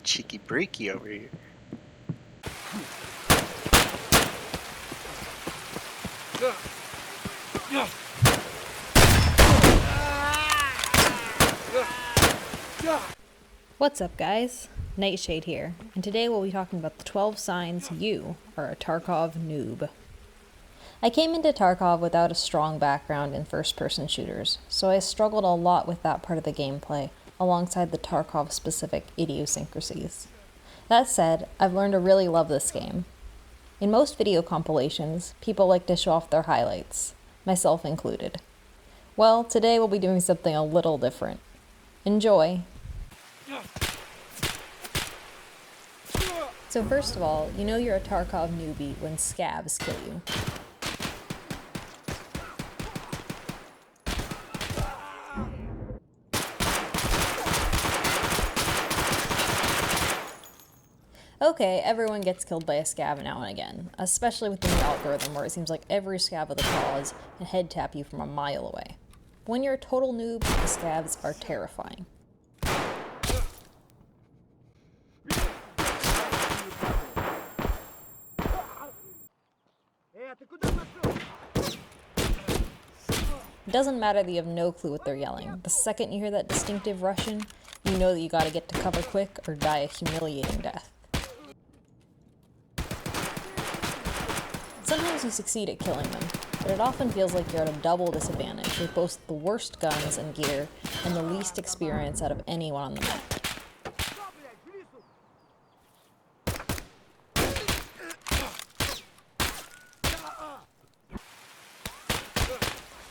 got cheeky breaky over here. What's up, guys? Nightshade here, and today we'll be talking about the 12 signs you are a Tarkov noob. I came into Tarkov without a strong background in first-person shooters, so I struggled a lot with that part of the gameplay, alongside the Tarkov-specific idiosyncrasies. That said, I've learned to really love this game. In most video compilations, people like to show off their highlights, myself included. Well, today we'll be doing something a little different. Enjoy! So first of all, you know you're a Tarkov newbie when scavs kill you. Okay, everyone gets killed by a scav now and again, especially with the new algorithm where it seems like every scav with a pause can head tap you from a mile away. When you're a total noob, the scavs are terrifying. It doesn't matter that you have no clue what they're yelling. The second you hear that distinctive Russian, you know that you gotta get to cover quick or die a humiliating death. Sometimes you succeed at killing them, but it often feels like you're at a double disadvantage with both the worst guns and gear and the least experience out of anyone on the map.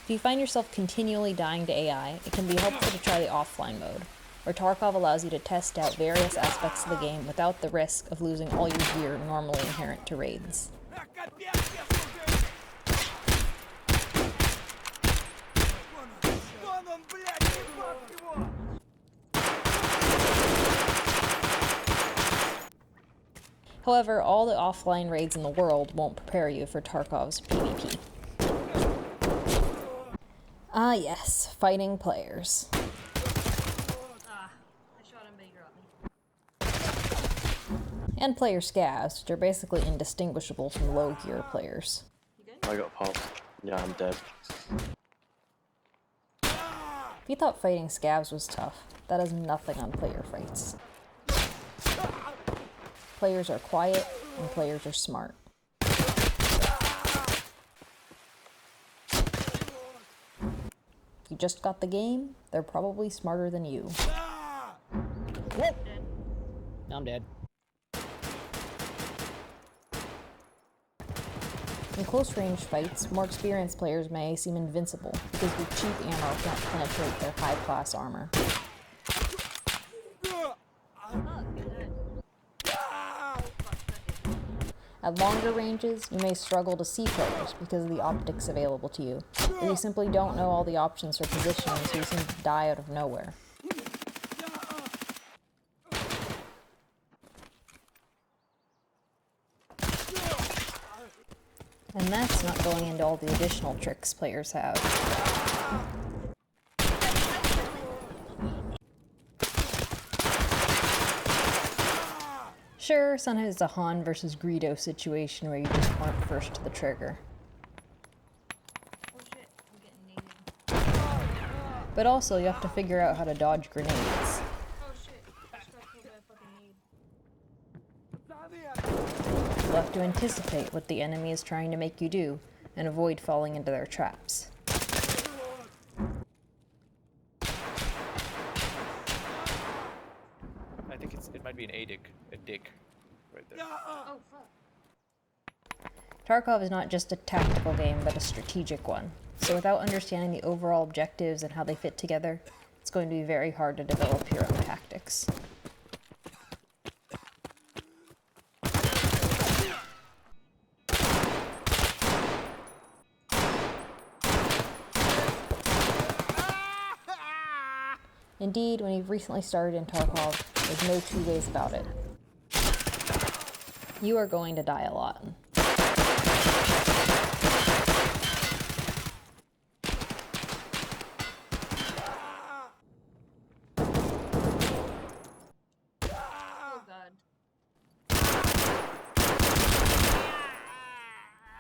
If you find yourself continually dying to AI, it can be helpful to try the offline mode, where Tarkov allows you to test out various aspects of the game without the risk of losing all your gear normally inherent to raids. However, all the offline raids in the world won't prepare you for Tarkov's PvP. Ah yes, fighting players. I shot him, but he got me. And player scavs, which are basically indistinguishable from low gear players. I got popped. Yeah, I'm dead. If you thought fighting scavs was tough, that is nothing on player fights. Players are quiet, and players are smart. If you just got the game, they're probably smarter than you. Now I'm dead. In close-range fights, more experienced players may seem invincible because the cheap ammo can't penetrate their high-class armor. At longer ranges, you may struggle to see players because of the optics available to you, or you simply don't know all the options for positioning, so you seem to die out of nowhere. And that's not going into all the additional tricks players have. Sure, sometimes it's a Han versus Greedo situation where you just weren't first to the trigger. Oh shit, I'm getting naded. But also, you have to figure out how to dodge grenades. Oh shit, I just got killed by a fucking nade. You have to anticipate what the enemy is trying to make you do, and avoid falling into their traps. I think it might be an a dig right there. Oh fuck. Tarkov is not just a tactical game, but a strategic one. So without understanding the overall objectives and how they fit together, it's going to be very hard to develop your own tactics. Indeed, when you've recently started in Tarkov, there's no two ways about it. You are going to die a lot.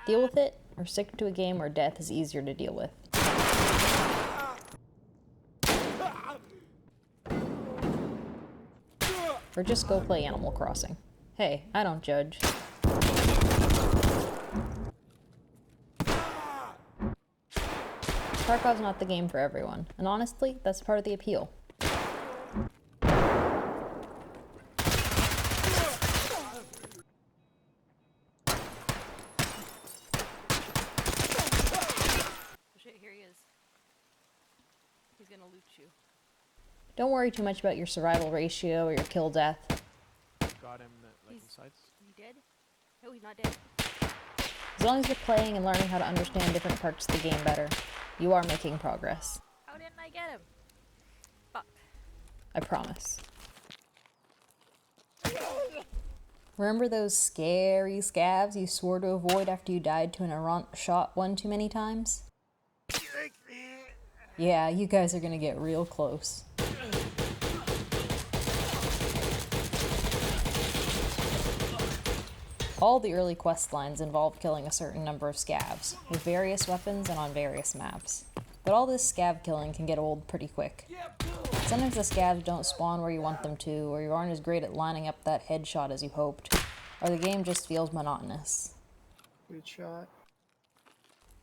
Deal with it, or stick to a game where death is easier to deal with. Or just go play Animal Crossing. Hey, I don't judge. Tarkov's not the game for everyone, and honestly, that's part of the appeal. Shit, here he is. He's gonna loot you. Don't worry too much about your survival ratio or your kill death. Got him like He's- in sights. Is he dead? No, he's not dead. As long as you're playing and learning how to understand different parts of the game better, you are making progress. How didn't I get him? Fuck. I promise. Remember those scary scavs you swore to avoid after you died to an errant shot one too many times? Yeah, you guys are gonna get real close. All the early quest lines involved killing a certain number of scavs, with various weapons and on various maps. But all this scav killing can get old pretty quick. Sometimes the scavs don't spawn where you want them to, or you aren't as great at lining up that headshot as you hoped, or the game just feels monotonous. Good shot.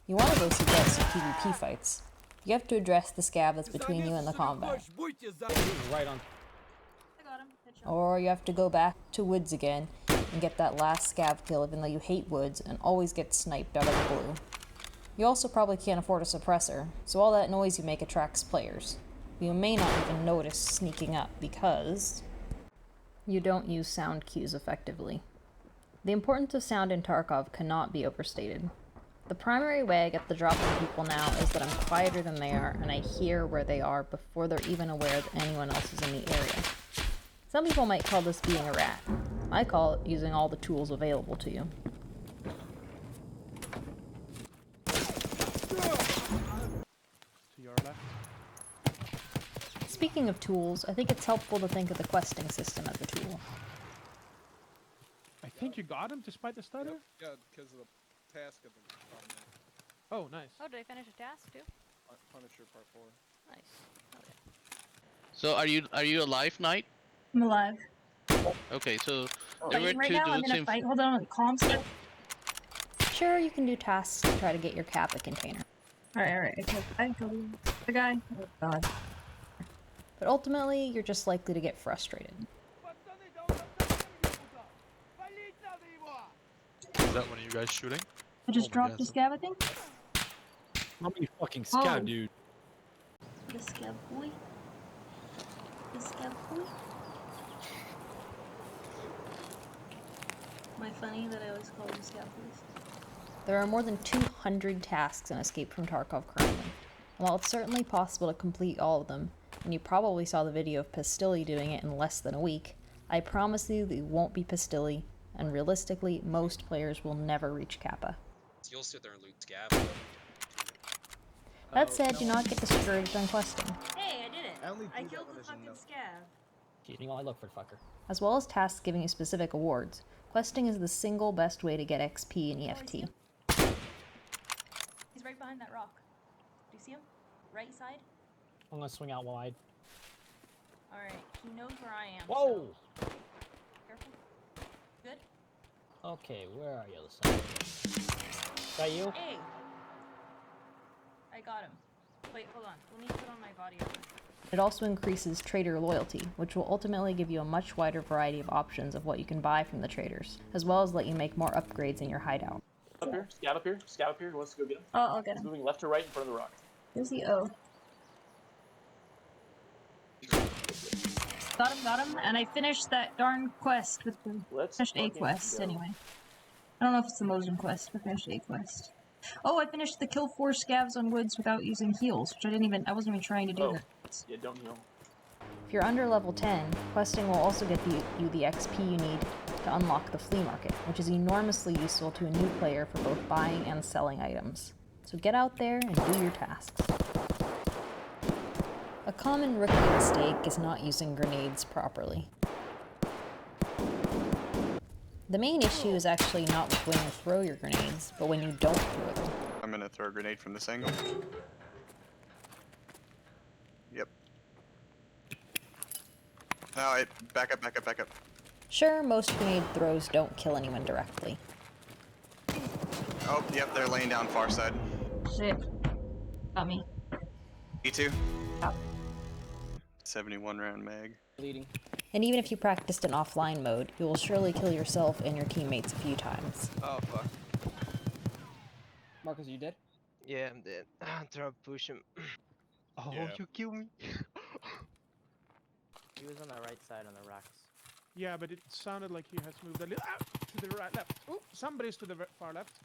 You want to go suggest some PvP fights. You have to address the scav that's between you and the combat. Right on. I got him. Headshot. Or you have to go back to woods again and get that last scav kill even though you hate woods and always get sniped out of the blue. You also probably can't afford a suppressor, so all that noise you make attracts players. You may not even notice sneaking up because you don't use sound cues effectively. The importance of sound in Tarkov cannot be overstated. The primary way I get the drop on people now is that I'm quieter than they are and I hear where they are before they're even aware that anyone else is in the area. Some people might call this being a rat. I call it using all the tools available to you. To your left. Speaking of tools, I think it's helpful to think of the questing system as a tool. I think you got him despite the stutter? Yeah, because of the task of the Oh, nice. Oh, did I finish a task too? Punisher Part 4. Nice. Okay. So are you alive, Knight? I'm alive. Okay, so there were Fighting right two now. I'm dudes in a fight. Hold on. Calm stuff. Sure, you can do tasks to try to get your Kappa container, Alright. I killed the guy. Oh god. but ultimately, you're just likely to get frustrated. Is that one of you guys shooting? I just Oh my dropped God, the so- scab, I think. How many fucking Oh. scab, dude? The scab boy. The scab boy. Am I funny that I always call them scab boys? There are more than 200 tasks in Escape from Tarkov currently. And while it's certainly possible to complete all of them, and you probably saw the video of Pastilli doing it in less than a week, I promise you that you won't be Pastilli, and realistically, most players will never reach Kappa. You'll sit there and loot scab. That said, do not get discouraged on questing. Hey, I did it. I only I do that killed when the there's a fucking no. scav. Cheating while I look for the fucker. As well as tasks giving you specific awards, questing is the single best way to get XP in EFT. He's right behind that rock. Do you see him? Right side? I'm gonna swing out wide. Alright, he knows where I am. Whoa! So careful. Good? Okay, where are you, other side? Is that you? Hey! I got him. Wait, hold on. Let me put on my body armor. It also increases trader loyalty, which will ultimately give you a much wider variety of options of what you can buy from the traders, as well as let you make more upgrades in your hideout. Up here, scout up here, scout up here. Who wants to go get him? Oh, I'll get He's him. moving left to right in front of the rock. Where's the O? Got him, and I finished that darn quest with the Let's finished a fucking quest go. anyway. I don't know if it's the Mosin quest, but finished a quest. Oh, I finished the kill 4 scavs on woods without using heals, which I wasn't even trying to do Oh. that. Yeah, don't heal. If you're under level 10, questing will also get you the XP you need to unlock the flea market, which is enormously useful to a new player for both buying and selling items. So get out there and do your tasks. A common rookie mistake is not using grenades properly. The main issue is actually not when you throw your grenades, but when you don't throw them. I'm gonna throw a grenade from this angle. Yep. No, back up, back up, back up. Sure, most grenade throws don't kill anyone directly. Oh, yep, they're laying down far side. Shit. Got me. E2. Oh. 71 round mag. Bleeding. And even if you practiced in offline mode, you will surely kill yourself and your teammates a few times. Oh fuck. Marcus, are you dead? Yeah, I'm dead. Try to push him. Oh, Yeah. you killed me. He was on the right side on the rocks. Yeah, but it sounded like he has moved a little to the right, left. Oh, somebody's to the far left.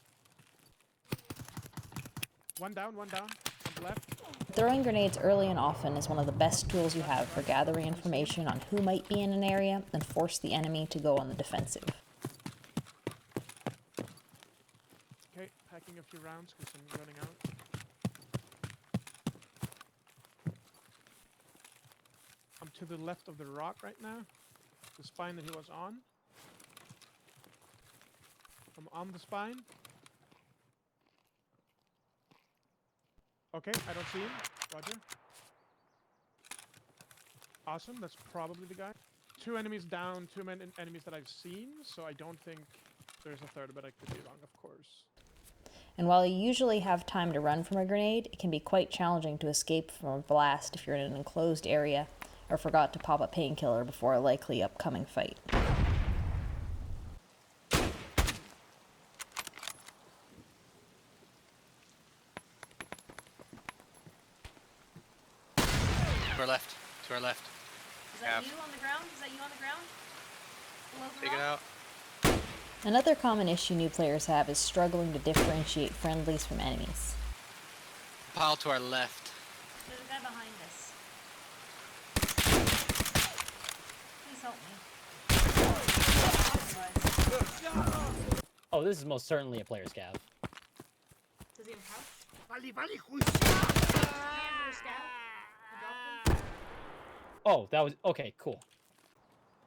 One down on the left. Throwing grenades early and often is one of the best tools you have for gathering information on who might be in an area and force the enemy to go on the defensive. Okay, packing a few rounds because I'm running out. I'm to the left of the rock right now. The spine that he was on. I'm on the spine. Okay, I don't see him. Roger. Awesome, that's probably the guy. 2 enemies down, 2 enemies that I've seen, so I don't think there's a third, but I could be wrong, of course. And while you usually have time to run from a grenade, it can be quite challenging to escape from a blast if you're in an enclosed area or forgot to pop a painkiller before a likely upcoming fight. To our left. To our left. Is that you on the ground? Is that you on the ground? Below the Take it rock? out. Another common issue new players have is struggling to differentiate friendlies from enemies. Pile to our left. There's a guy behind us. Please help me. Oh, this is most certainly a player scav. Does he have a pouch? Do we have a scout? I dropped him. Oh, that was okay. Cool.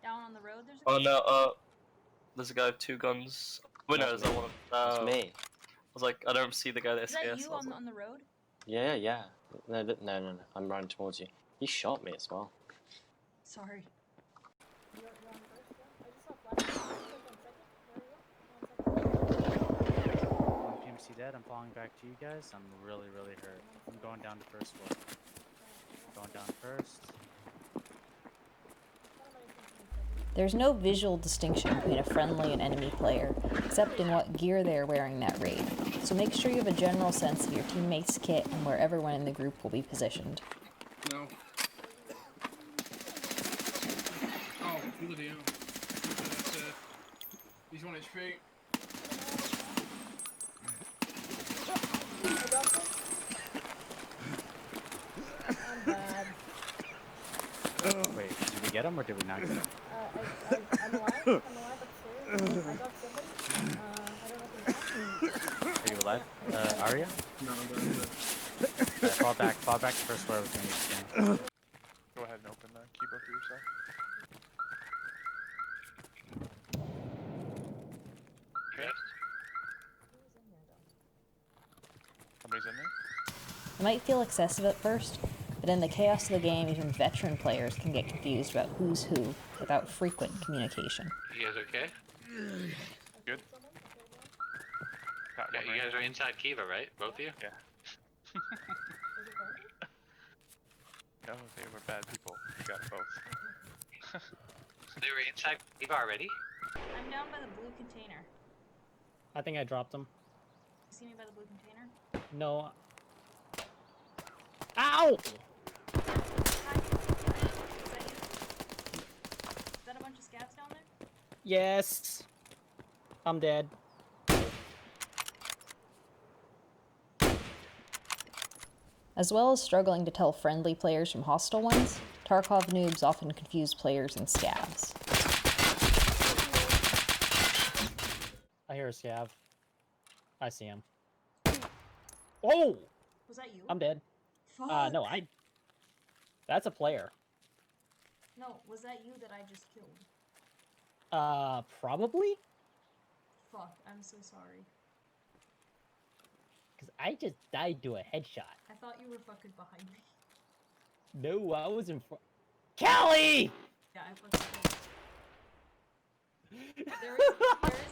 Down on the road, there's a Oh guy. no, there's a guy with 2 guns. Wait, no, That's is that one of It's me. I was like, I don't see the guy that Is that scares. you on the road? Yeah, yeah. No. I'm running towards you. He shot me as well. Sorry. PMC dead. I'm falling back to you guys. I'm really hurt. I'm going down to first floor. Going down first. There's no visual distinction between a friendly and enemy player, except in what gear they are wearing that raid, so make sure you have a general sense of your teammates' kit and where everyone in the group will be positioned. No. Oh, bloody hell. That's he's 1 HP. I'm bad. Wait, did we get him or did we not get him? I'm alive. I'm alive upstairs. I got somebody. I don't know if he's Are you alive? Arya? No, I'm good. Fall back to first floor with me. Go ahead and open the keyboard for yourself. Okay. Somebody's in there? It might feel excessive at first, but in the chaos of the game, even veteran players can get confused about who's who without frequent communication. You guys okay? Good. Yeah, you guys are inside Kiva, right? Both of you? Yeah. No, they were bad people. You got both. They were inside Kiva already? I'm down by the blue container. I think I dropped him. You see me by the blue container? No. Ow! Hi. Is that you? Is that a bunch of scavs down there? Yes. I'm dead. As well as struggling to tell friendly players from hostile ones, Tarkov noobs often confuse players and scavs. I hear a scav. I see him. Oh! Was that you? I'm dead. Fuck. No, that's a player. No, was that you that I just killed? Probably? fuck. I'm so sorry. Because I just died to a headshot. I thought you were fucking behind me. No, I was in front. Kelly! Yeah, I fucking did. There is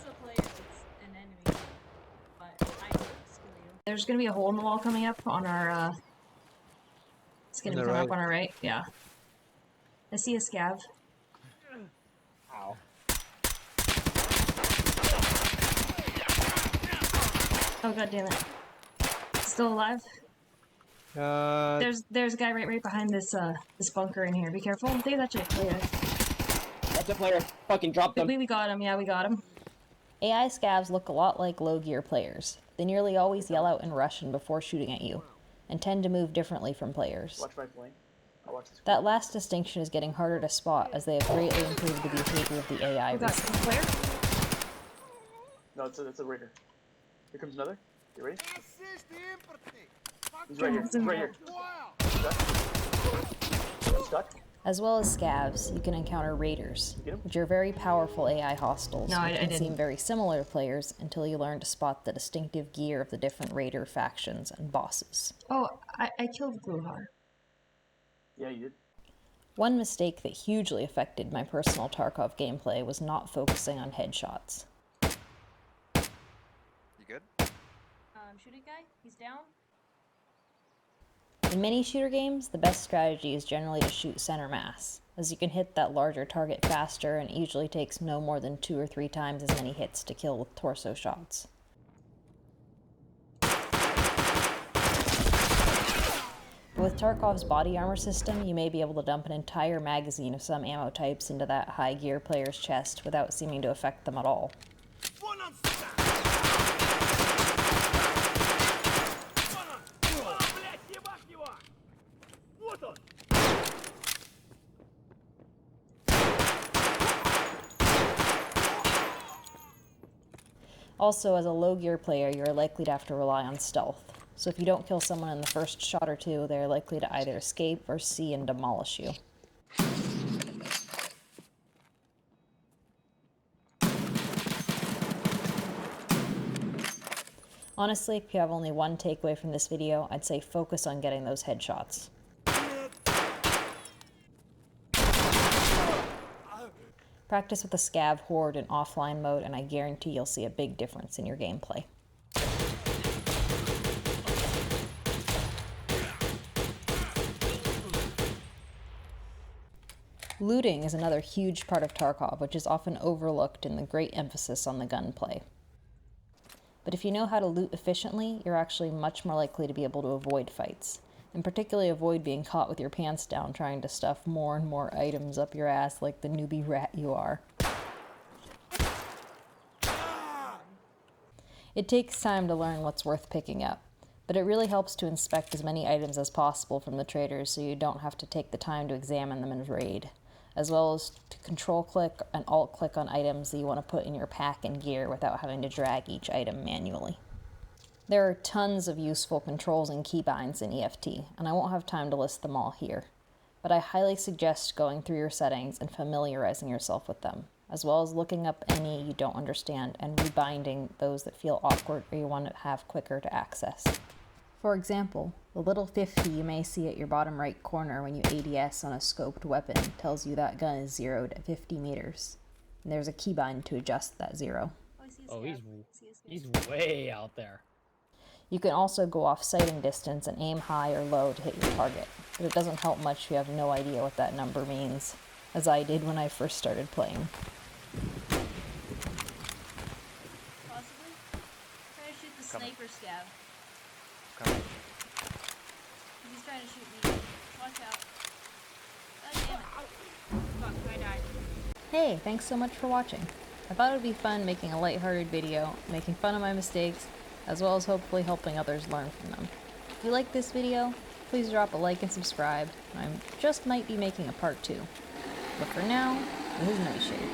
a player that's an enemy, but I didn't skill you. There's gonna be a hole in the wall coming up on our, it's gonna be coming up on our right. Yeah. I see a scav. Ow. Oh god damn it. Still alive? There's a guy right behind this this bunker in here. Be careful. I think that's actually a player. That's a player. Fucking drop them. We got him. Yeah, we got him. AI scavs look a lot like low gear players. They nearly always yell out in Russian before shooting at you, and tend to move differently from players. Watch my plane. I'll watch this. That last distinction is getting harder to spot as they have greatly improved the behavior of the AI. We got a player? No, it's a raider. Here comes another. You ready? He's right here. He's right here. Stuck? As well as scavs, you can encounter raiders, which are very powerful AI hostiles No, I and can didn't. seem very similar to players until you learn to spot the distinctive gear of the different raider factions and bosses. Oh, I killed Gluhar. Yeah, you did. One mistake that hugely affected my personal Tarkov gameplay was not focusing on headshots. You good? Shooting guy? He's down? In many shooter games, the best strategy is generally to shoot center mass, as you can hit that larger target faster and it usually takes no more than 2 or 3 times as many hits to kill with torso shots. With Tarkov's body armor system, you may be able to dump an entire magazine of some ammo types into that high gear player's chest without seeming to affect them at all. Also, as a low gear player, you are likely to have to rely on stealth. So if you don't kill someone in the first shot or two, they are likely to either escape or see and demolish you. Honestly, if you have only one takeaway from this video, I'd say focus on getting those headshots. Practice with a scav horde in offline mode and I guarantee you'll see a big difference in your gameplay. Looting is another huge part of Tarkov, which is often overlooked in the great emphasis on the gunplay. But if you know how to loot efficiently, you're actually much more likely to be able to avoid fights, and particularly avoid being caught with your pants down trying to stuff more and more items up your ass like the newbie rat you are. It takes time to learn what's worth picking up, but it really helps to inspect as many items as possible from the traders so you don't have to take the time to examine them in raid, as well as to control click and alt click on items that you want to put in your pack and gear without having to drag each item manually. There are tons of useful controls and keybinds in EFT, and I won't have time to list them all here, but I highly suggest going through your settings and familiarizing yourself with them, as well as looking up any you don't understand and rebinding those that feel awkward or you want to have quicker to access. For example, the little 50 you may see at your bottom right corner when you ADS on a scoped weapon tells you that gun is zeroed at 50 meters. And there's a keybind to adjust that zero. Oh, he's way out there. You can also go off sighting distance and aim high or low to hit your target, but it doesn't help much if you have no idea what that number means, as I did when I first started playing. Possibly? Try to shoot the sniper scav. Coming. He's trying to shoot me. Watch out. God damn it. Fuck, I died. Hey, thanks so much for watching. I thought it would be fun making a lighthearted video, making fun of my mistakes, as well as hopefully helping others learn from them. If you like this video, please drop a like and subscribe. I just might be making a part 2. But for now, this is Nightshade.